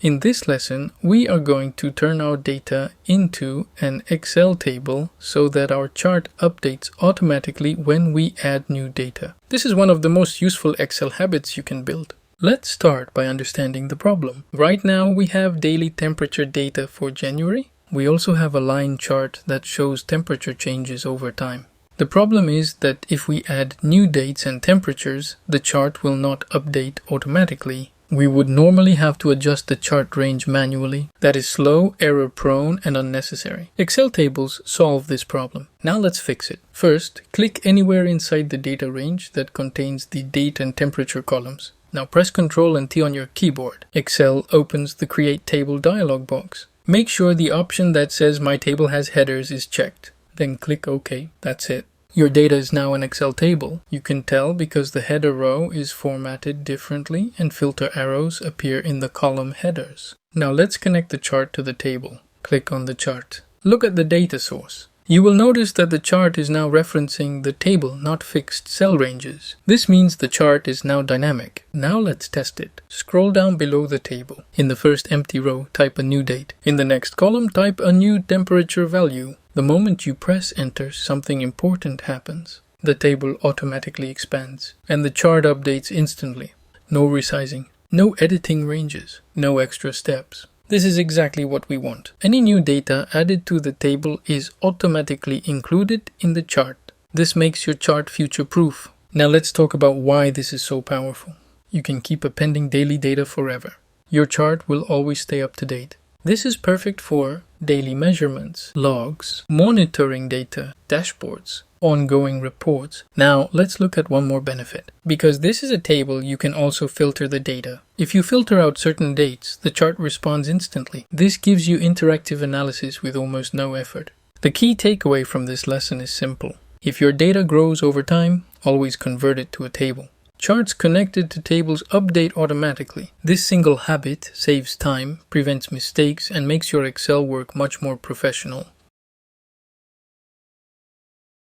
In this lesson, we are going to turn our data into an Excel table so that our chart updates automatically when we add new data. This is one of the most useful Excel habits you can build. Let's start by understanding the problem. Right now, we have daily temperature data for January. We also have a line chart that shows temperature changes over time. The problem is that if we add new dates and temperatures, the chart will not update automatically. We would normally have to adjust the chart range manually. That is slow, error-prone, and unnecessary. Excel tables solve this problem. Now let's fix it. First, click anywhere inside the data range that contains the date and temperature columns. Now press Ctrl and T on your keyboard. Excel opens the Create Table dialog box. Make sure the option that says My Table has headers is checked. Then click OK. That's it. Your data is now an Excel table. You can tell because the header row is formatted differently and filter arrows appear in the column headers. Now let's connect the chart to the table. Click on the chart. Look at the data source. You will notice that the chart is now referencing the table, not fixed cell ranges. This means the chart is now dynamic. Now let's test it. Scroll down below the table. In the first empty row, type a new date. In the next column, type a new temperature value. The moment you press enter, something important happens. The table automatically expands, and the chart updates instantly. No resizing, no editing ranges, no extra steps. This is exactly what we want. Any new data added to the table is automatically included in the chart. This makes your chart future-proof. Now let's talk about why this is so powerful. You can keep appending daily data forever. Your chart will always stay up to date. This is perfect for daily measurements, logs, monitoring data, dashboards, ongoing reports. Now let's look at one more benefit. Because this is a table, you can also filter the data. If you filter out certain dates, the chart responds instantly. This gives you interactive analysis with almost no effort. The key takeaway from this lesson is simple. If your data grows over time, always convert it to a table. Charts connected to tables update automatically. This single habit saves time, prevents mistakes, and makes your Excel work much more professional.